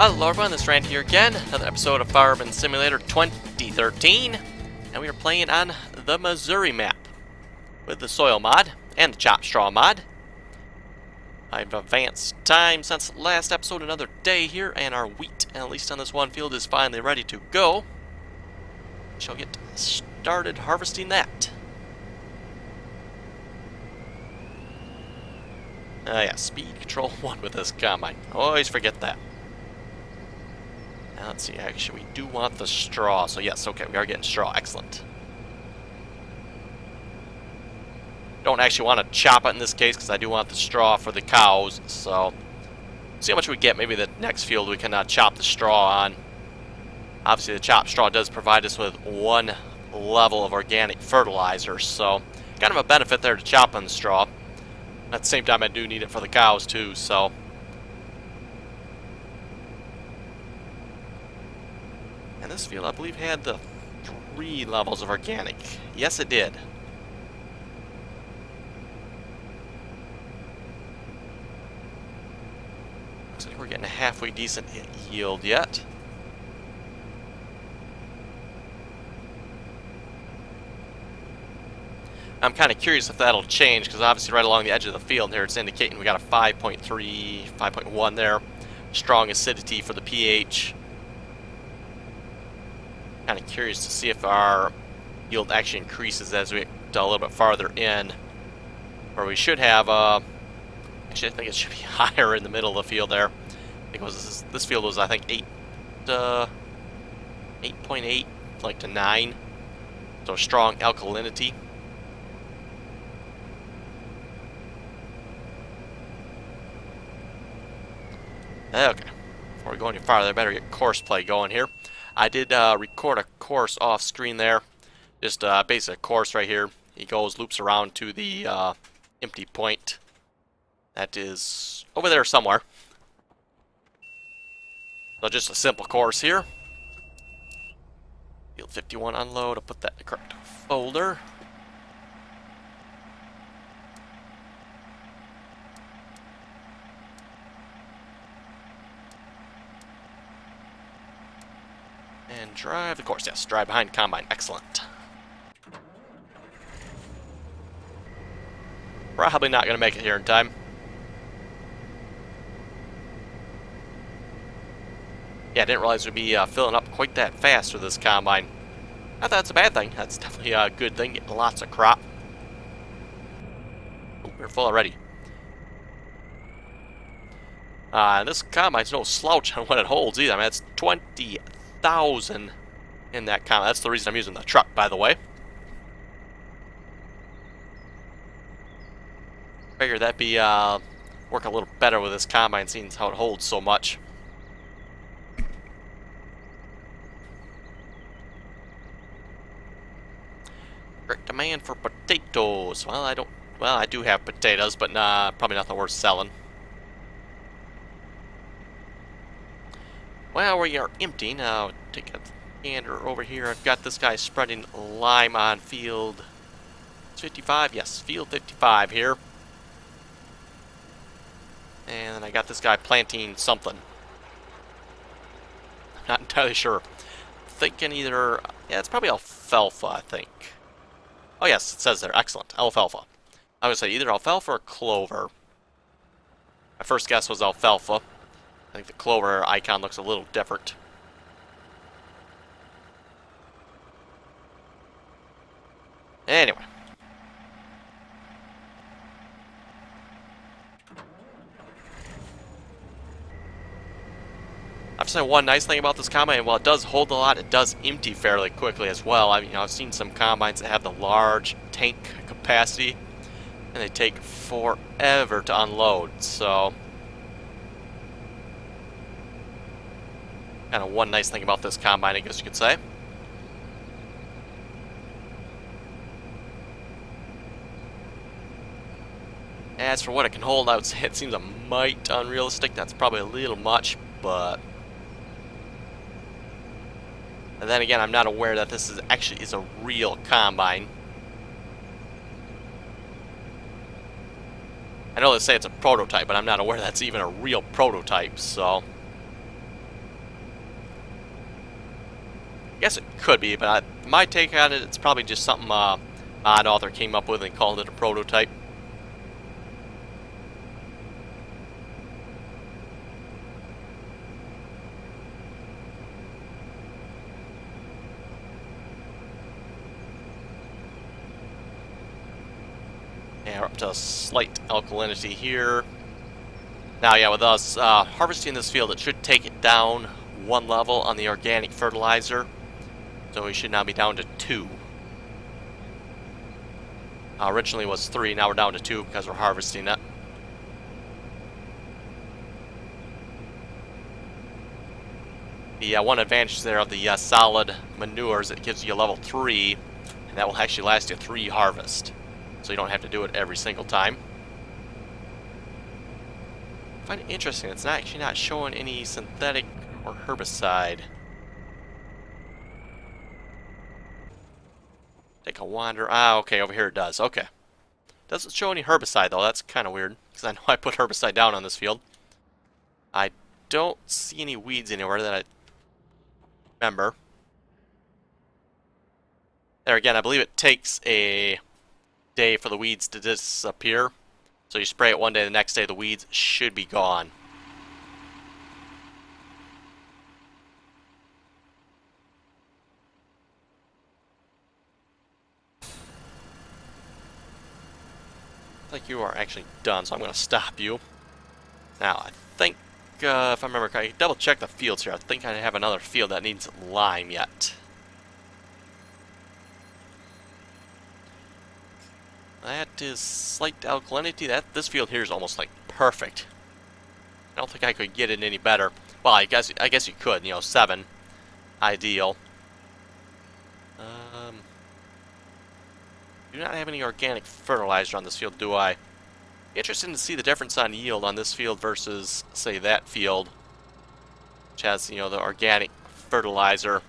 Hello everyone, this is Rand here again, another episode of Fireman Simulator 2013, and we are playing on the Missouri map with the soil mod and the chop straw mod. I've advanced time since last episode, another day here, and our wheat, at least on this one field, is finally ready to go. Shall get started harvesting that. Yeah, speed control 1 with this combine. Always forget that. Now let's see, actually we do want the straw, so yes, okay, we are getting straw, excellent. Don't actually want to chop it in this case because I do want the straw for the cows, so see how much we get. Maybe the next field we can chop the straw on. Obviously the chopped straw does provide us with one level of organic fertilizer, so kind of a benefit there to chop on the straw. At the same time I do need it for the cows too, so and this field, I believe, had the 3 levels of organic. Yes, it did. Looks like we're getting a halfway decent yield yet. I'm kind of curious if that'll change, because obviously right along the edge of the field here, it's indicating we got a 5.3, 5.1 there. Strong acidity for the pH. Kind of curious to see if our yield actually increases as we get a little bit farther in, where we should have actually I think it should be higher in the middle of the field there. I think it was this field was, I think, 8.8 like to 9, so strong alkalinity. Okay, before we go any farther, I better get course play going here. I did record a course off screen there, just a basic course right here. He goes, loops around to the empty point. That is over there somewhere. So just a simple course here. Field 51 unload, I'll put that in the correct folder. And drive the course, yes, drive behind combine, excellent. Probably not going to make it here in time. Yeah, I didn't realize we'd be filling up quite that fast with this combine. Not that that's a bad thing, that's definitely a good thing, getting lots of crop. Oh, we're full already. And this combine's no slouch on what it holds either. I mean, it's 20,000 in that combine. That's the reason I'm using the truck, by the way. Figure that'd be work a little better with this combine, seeing how it holds so much. Great demand for potatoes. Well, I do have potatoes, but probably nothing worth selling. Well, we are empty now. Take a gander over here. I've got this guy spreading lime on field 55. Yes, field 55 here. And then I got this guy planting something. I'm not entirely sure. Thinking either, yeah, it's probably alfalfa, I think. Oh yes, it says there. Excellent. Alfalfa. I would say either alfalfa or clover. My first guess was alfalfa. I think the clover icon looks a little different. Anyway. I've said one nice thing about this combine, while it does hold a lot, it does empty fairly quickly as well. I mean, I've seen some combines that have the large tank capacity, and they take forever to unload, so kind of one nice thing about this combine, I guess you could say. As for what it can hold, I would say it seems a mite unrealistic. That's probably a little much, but and then again, I'm not aware that this is actually a real combine. I know they say it's a prototype, but I'm not aware that's even a real prototype, so guess it could be, but my take on it, it's probably just something an author came up with and called it a prototype. Yeah, we're up to a slight alkalinity here. Now, yeah, with us harvesting this field, it should take it down 1 level on the organic fertilizer. So we should now be down to 2. Originally was 3, now we're down to 2 because we're harvesting it. The one advantage there of the solid manures, it gives you a level 3, and that will actually last you 3 harvests. So you don't have to do it every single time. I find it interesting, it's actually not showing any synthetic or herbicide. Take a wander. Ah, okay, over here it does. Okay. Doesn't show any herbicide, though. That's kind of weird, because I know I put herbicide down on this field. I don't see any weeds anywhere that I remember. There again, I believe it takes a day for the weeds to disappear. So you spray it one day, the next day the weeds should be gone. Like you are actually done, so I'm going to stop you. Now, I think, if I remember correctly, double check the fields here. I think I have another field that needs lime yet. That is slight alkalinity. This field here is almost like perfect. I don't think I could get it any better. Well, I guess you could. 7, ideal. Do not have any organic fertilizer on this field, do I? Interesting to see the difference on yield on this field versus, say, that field, which has, the organic fertilizer.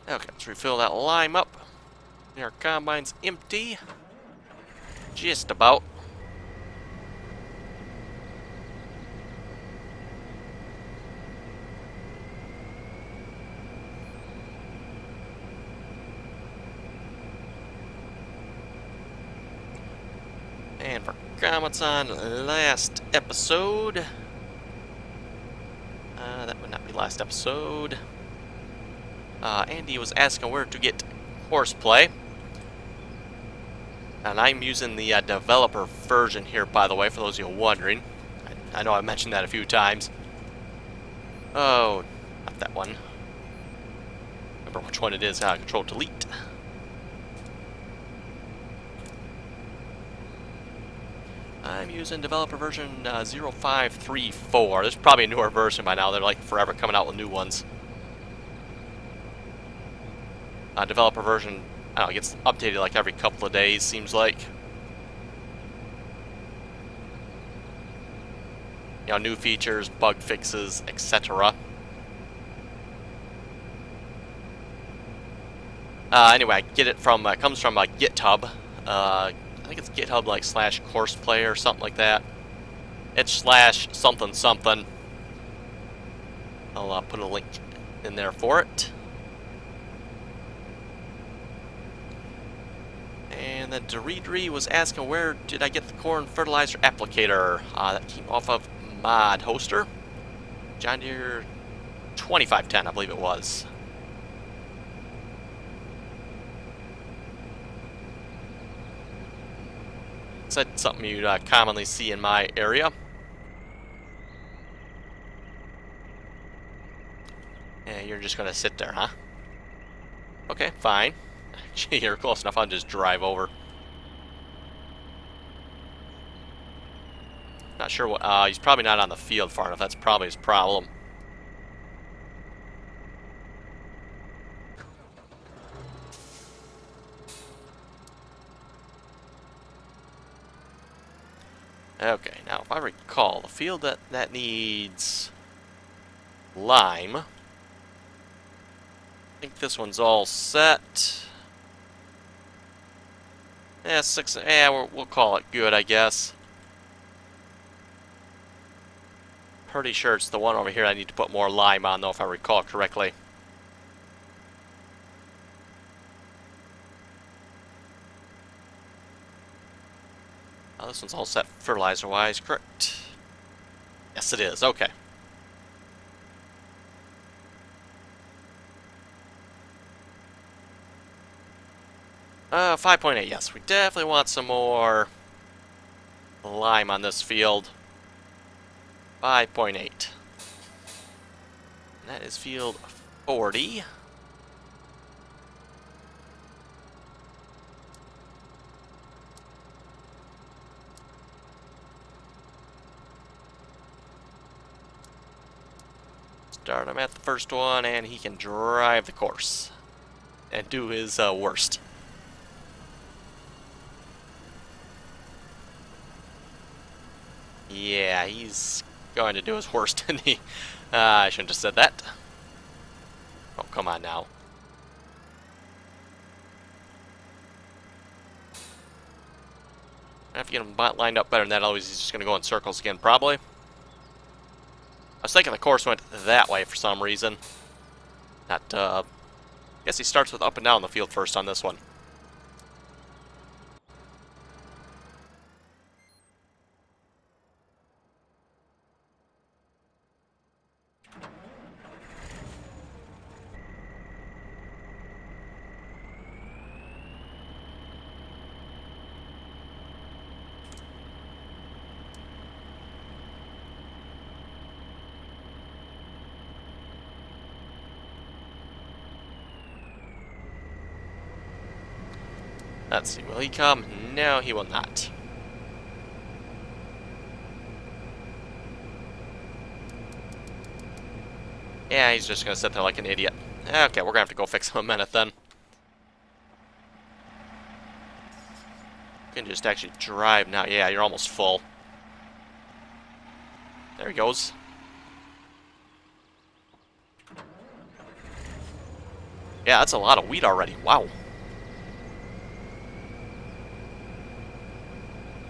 Okay, let's refill that lime up. Our combine's empty. Just about. And for comments on last episode, that would not be last episode. Andy was asking where to get horseplay. And I'm using the developer version here, by the way, for those of you wondering. I know I mentioned that a few times. Oh, not that one. Remember which one it is. Control Delete. I'm using developer version 0534. There's probably a newer version by now. They're like forever coming out with new ones. Developer version, I don't know, it gets updated like every couple of days, seems like. New features, bug fixes, etc. Anyway, I get it from, it comes from GitHub. I think it's GitHub like /courseplay or something like that. It's / something something. I'll put a link in there for it. And then Deridri was asking where did I get the corn fertilizer applicator. That came off of Mod Hoster. John Deere 2510, I believe it was. Said something you'd commonly see in my area. And you're just gonna sit there, huh? Okay, fine. You're close enough, I'll just drive over. Not sure what, he's probably not on the field far enough, that's probably his problem. Okay, now if I recall, the field that needs lime. I think this one's all set. Yeah, 6. Yeah, we'll call it good, I guess. Pretty sure it's the one over here I need to put more lime on, though, if I recall correctly. Oh, this one's all set fertilizer-wise, correct? Yes, it is. Okay. 5.8, yes. We definitely want some more lime on this field. 5.8. That is field 40. Start him at the first one, and he can drive the course and do his worst. Yeah, he's going to do his worst, isn't he? I shouldn't have said that. Oh, come on now. I have to get him lined up better than that, otherwise he's just going to go in circles again, probably. I was thinking the course went that way for some reason. Not, I guess he starts with up and down the field first on this one. Let's see, will he come? No, he will not. Yeah, he's just gonna sit there like an idiot. Okay, we're gonna have to go fix him a minute then. You can just actually drive now. Yeah, you're almost full. There he goes. Yeah, that's a lot of wheat already. Wow.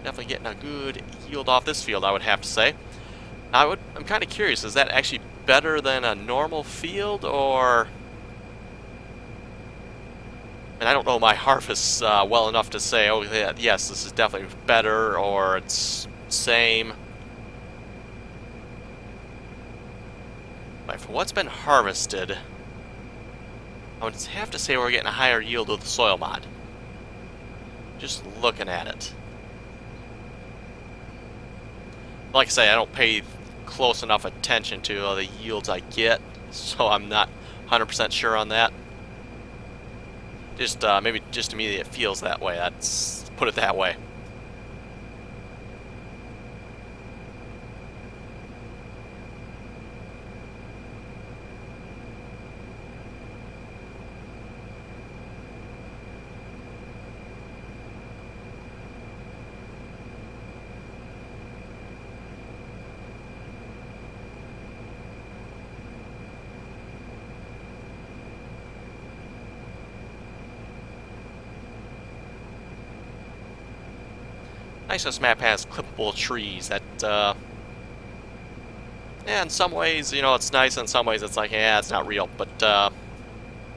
Definitely getting a good yield off this field, I would have to say. I'm kind of curious, is that actually better than a normal field, or... And I don't know my harvests well enough to say, oh, yeah, yes, this is definitely better, or it's same. But for what's been harvested, I would have to say we're getting a higher yield with the soil mod. Just looking at it. Like I say, I don't pay close enough attention to the yields I get, so I'm not 100% sure on that. Just maybe just to me it feels that way. Let's put it that way. Nice, this map has clippable trees that, yeah, in some ways, you know, it's nice, in some ways it's like, yeah, it's not real, but,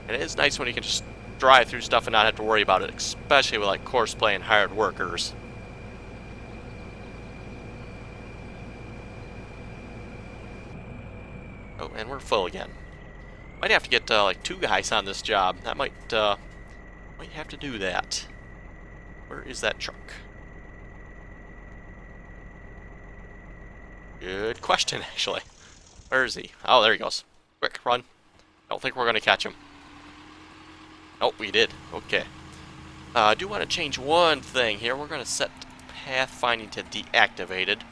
it is nice when you can just drive through stuff and not have to worry about it, especially with, like, course play and hired workers. Oh, and we're full again. Might have to get, like, 2 guys on this job. That might have to do that. Where is that truck? Good question, actually. Where is he? Oh, there he goes. Quick, run. Don't think we're going to catch him. Oh, we did. Okay. I do want to change one thing here. We're going to set pathfinding to deactivated.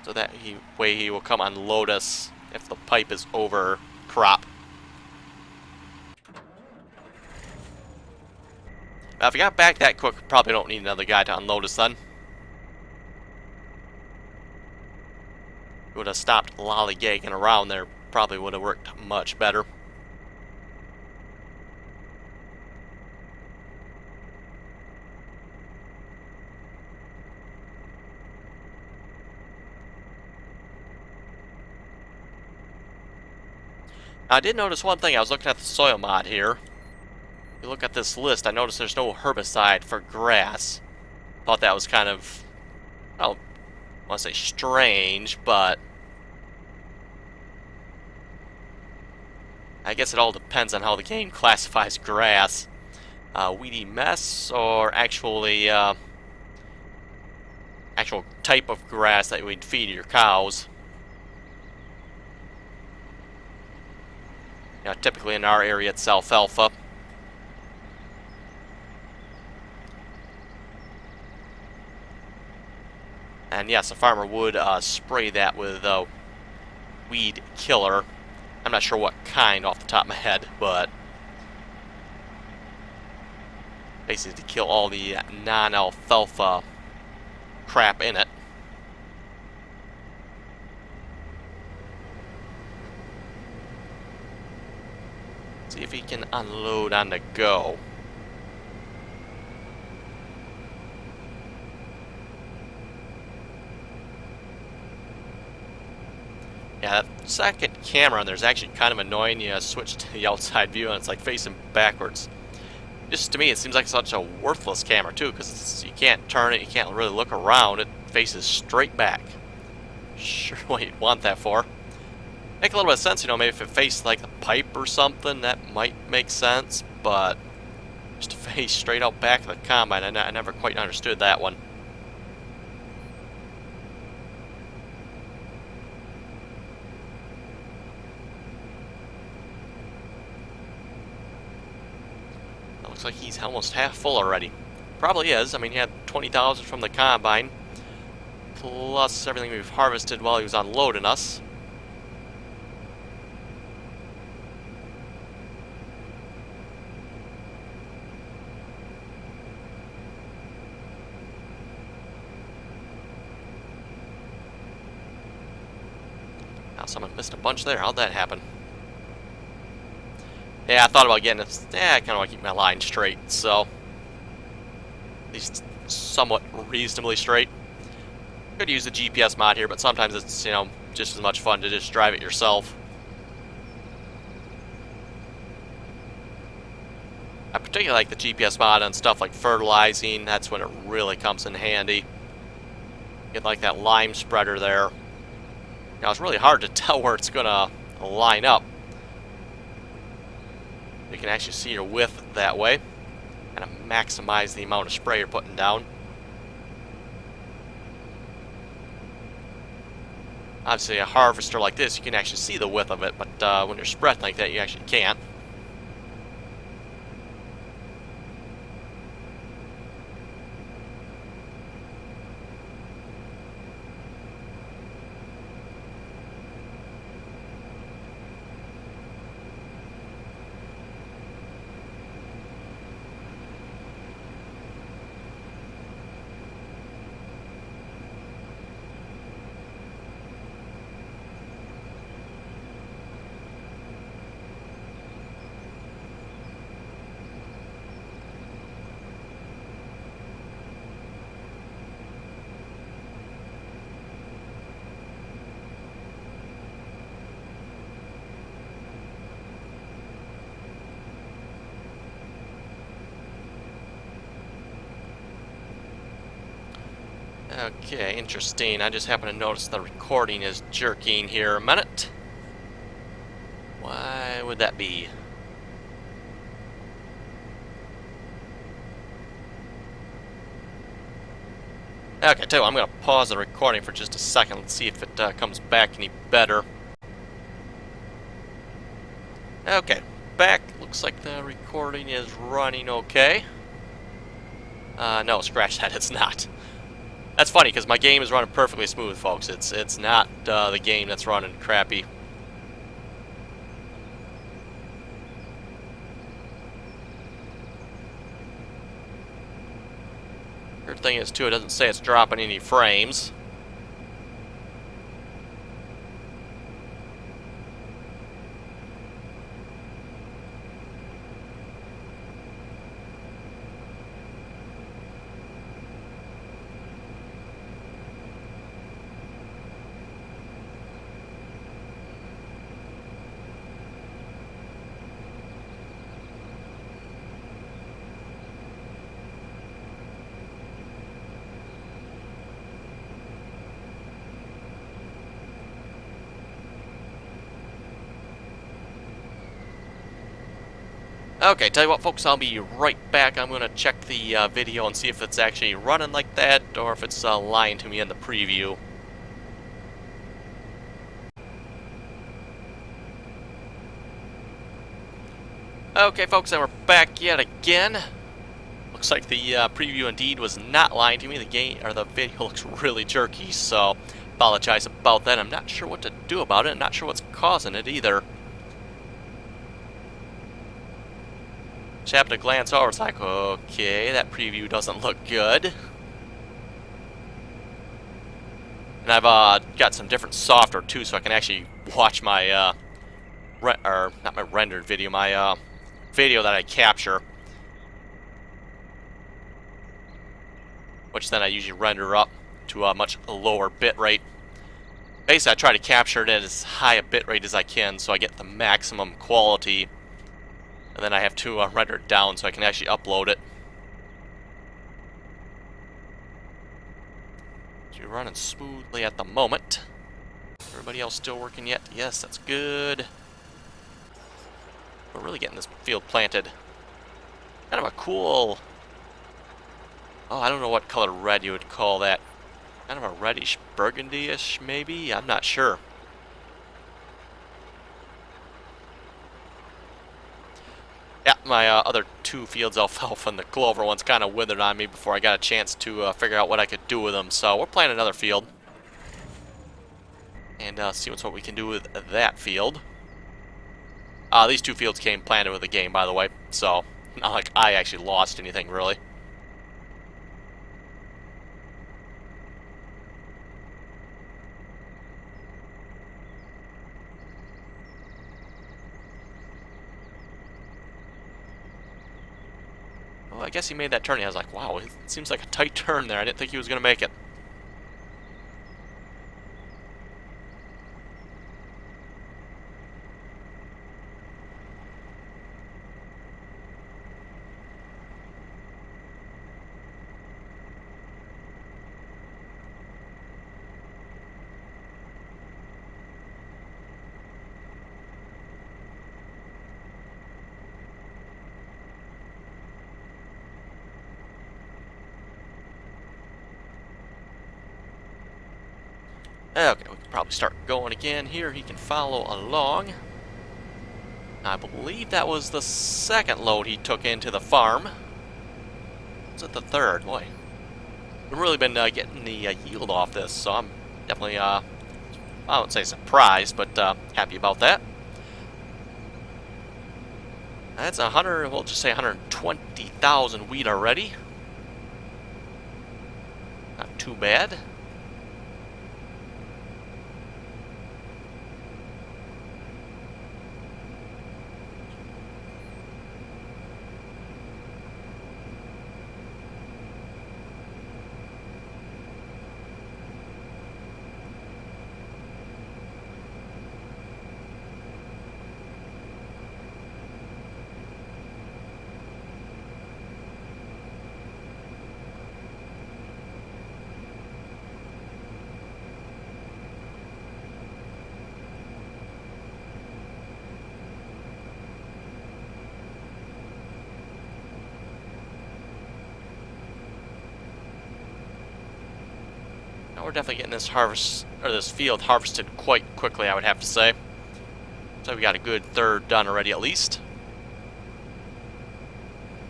So that way he will come unload us if the pipe is over crop. Now, if we got back that quick, we probably don't need another guy to unload us then. Would have stopped lollygagging around there probably would have worked much better. I did notice one thing. I was looking at the soil mod here. If you look at this list, I noticed there's no herbicide for grass. Thought that was kind of, well, I want to say strange, but I guess it all depends on how the game classifies grass. Weedy mess, or actually actual type of grass that we'd feed your cows. You know, typically in our area it's alfalfa. And yes, a farmer would spray that with weed killer. I'm not sure what kind off the top of my head, but basically to kill all the non-alfalfa crap in it. See if he can unload on the go. Yeah, that second camera on there is actually kind of annoying. You switch to the outside view and it's like facing backwards. Just to me, it seems like such a worthless camera too, because you can't turn it, you can't really look around. It faces straight back. Sure what you'd want that for. Make a little bit of sense, you know, maybe if it faced like the pipe or something, that might make sense, but just to face straight out back of the combine, I never quite understood that one. That looks like he's almost half full already. Probably is. I mean, he had 20,000 from the combine, plus everything we've harvested while he was unloading us. Someone missed a bunch there. How'd that happen? Yeah, I thought about getting it. I kind of want to keep my line straight, so at least somewhat reasonably straight. Could use the GPS mod here, but sometimes it's, you know, just as much fun to just drive it yourself. I particularly like the GPS mod on stuff like fertilizing. That's when it really comes in handy. Get like that lime spreader there. Now, it's really hard to tell where it's going to line up. You can actually see your width that way. Kind of maximize the amount of spray you're putting down. Obviously, a harvester like this, you can actually see the width of it, but when you're spreading like that, you actually can't. Okay, interesting. I just happen to notice the recording is jerking here a minute. Why would that be? Okay, too, I'm going to pause the recording for just a second. Let's see if it comes back any better. Okay, back. Looks like the recording is running okay. No, scratch that, it's not. That's funny, because my game is running perfectly smooth, folks. It's not the game that's running crappy. Good thing is, too, it doesn't say it's dropping any frames. Okay, tell you what, folks, I'll be right back. I'm going to check the video and see if it's actually running like that or if it's lying to me in the preview. Okay, folks, and we're back yet again. Looks like the preview indeed was not lying to me. The game or the video looks really jerky, so apologize about that. I'm not sure what to do about it. I'm not sure what's causing it either. Just happened to glance over. It's like, okay, that preview doesn't look good. And I've got some different software too, so I can actually watch my not my rendered video, my video that I capture, which then I usually render up to a much lower bit rate. Basically, I try to capture it at as high a bit rate as I can, so I get the maximum quality. And then I have to render it down so I can actually upload it. So you're running smoothly at the moment. Everybody else still working yet? Yes, that's good. We're really getting this field planted. Kind of a cool... Oh, I don't know what color red you would call that. Kind of a reddish burgundy-ish, maybe? I'm not sure. Yeah, my other two fields, alfalfa and the clover ones, kind of withered on me before I got a chance to figure out what I could do with them. So we're planting another field. And see what we can do with that field. These two fields came planted with the game, by the way. So, not like I actually lost anything, really. Well, I guess he made that turn. I was like, wow, it seems like a tight turn there. I didn't think he was going to make it. Okay, we can probably start going again here. He can follow along. I believe that was the second load he took into the farm. Was it the third? Boy, we've really been getting the yield off this, so I'm definitely, I won't say surprised, but happy about that. That's 100, we'll just say 120,000 wheat already. Not too bad. We're definitely getting this harvest or this field harvested quite quickly, I would have to say. So we got a good third done already, at least.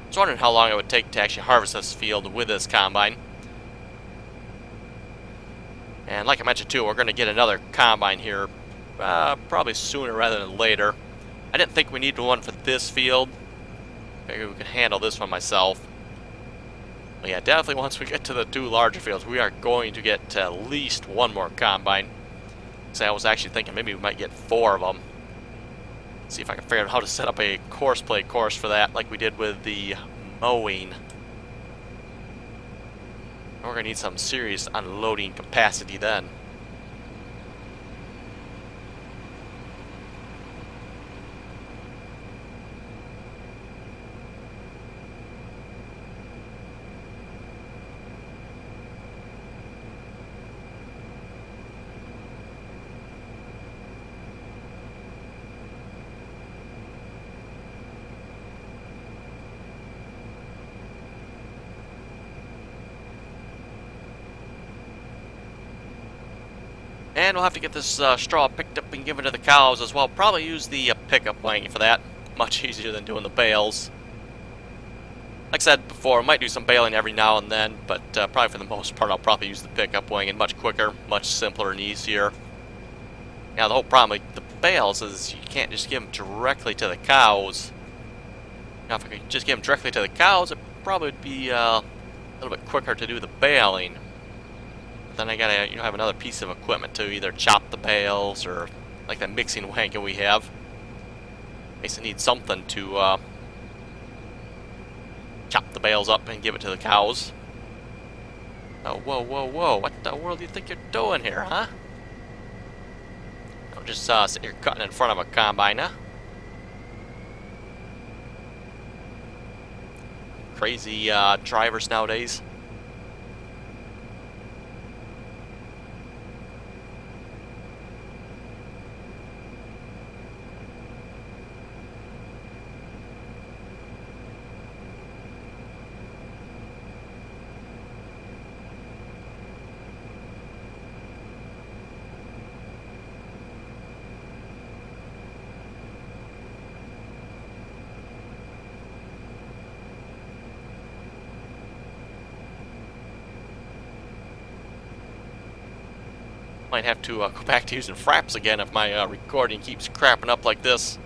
I was wondering how long it would take to actually harvest this field with this combine. And like I mentioned too, we're going to get another combine here, probably sooner rather than later. I didn't think we needed one for this field. Maybe we could handle this one myself. But yeah, definitely once we get to the two larger fields, we are going to get at least one more combine. So I was actually thinking maybe we might get 4 of them. See if I can figure out how to set up a course for that, like we did with the mowing. We're going to need some serious unloading capacity then. And we'll have to get this straw picked up and given to the cows as well. Probably use the pickup wagon for that. Much easier than doing the bales. Like I said before, I might do some baling every now and then, but probably for the most part I'll probably use the pickup wagon. Much quicker, much simpler and easier. Now the whole problem with the bales is you can't just give them directly to the cows. Now if I could just give them directly to the cows, it probably would be a little bit quicker to do the baling. But then I gotta have another piece of equipment to either chop the bales or like that mixing wagon we have. Basically need something to chop the bales up and give it to the cows. Oh, whoa, whoa, whoa. What the world do you think you're doing here, huh? Don't just sit here cutting in front of a combine, huh? Crazy drivers nowadays. Might have to go back to using fraps again if my recording keeps crapping up like this.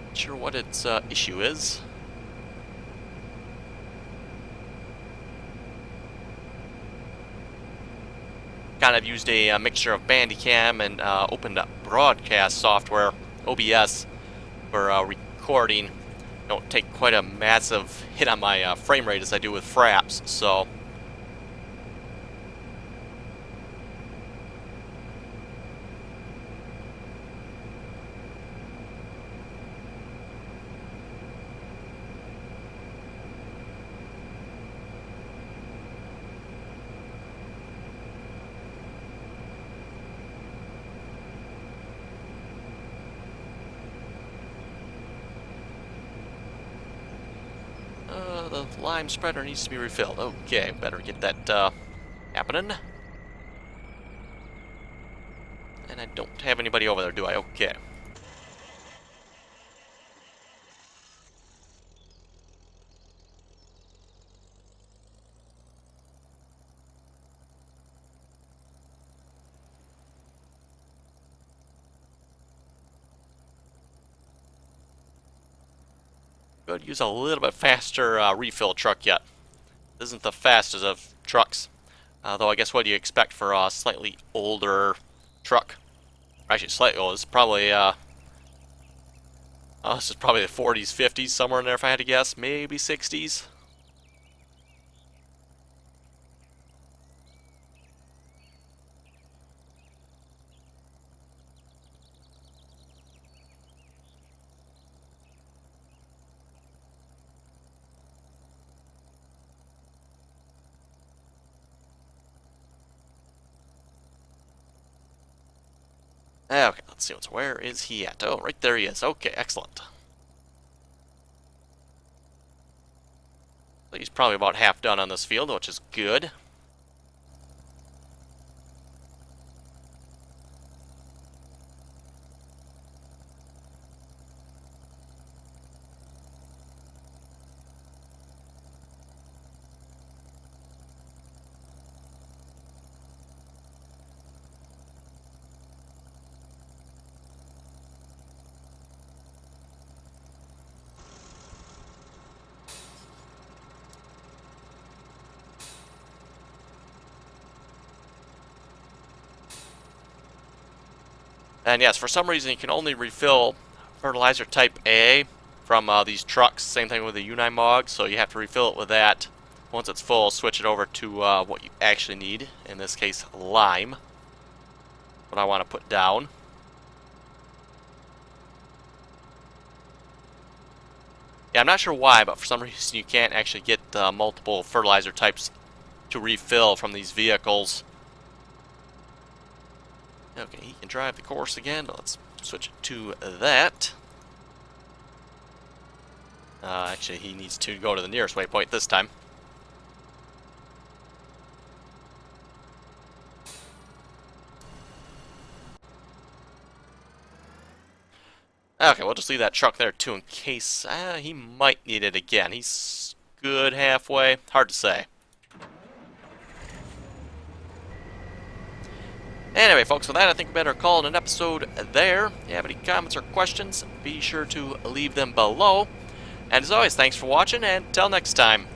Not sure what its issue is. Kind of used a mixture of Bandicam and opened up broadcast software, OBS, for recording. Don't take quite a massive hit on my frame rate as I do with fraps, so. The lime spreader needs to be refilled. Okay, better get that happening. And I don't have anybody over there, do I? Okay. Could use a little bit faster refill truck yet. This isn't the fastest of trucks. Though I guess what do you expect for a slightly older truck? Actually, slightly old. This is probably this is probably the 40s, 50s, somewhere in there if I had to guess. Maybe 60s. Okay, let's see where is he at? Oh, right there he is. Okay, excellent. So he's probably about half done on this field, which is good. And yes, for some reason you can only refill fertilizer type A from these trucks. Same thing with the Unimog, so you have to refill it with that. Once it's full, switch it over to what you actually need. In this case, lime. What I want to put down. Yeah, I'm not sure why, but for some reason you can't actually get multiple fertilizer types to refill from these vehicles. Okay, he can drive the course again, but let's switch it to that. Actually, he needs to go to the nearest waypoint this time. Okay, we'll just leave that truck there too in case he might need it again. He's good halfway. Hard to say. Anyway, folks, with that, I think we better call it an episode there. If you have any comments or questions, be sure to leave them below. And as always, thanks for watching, and until next time.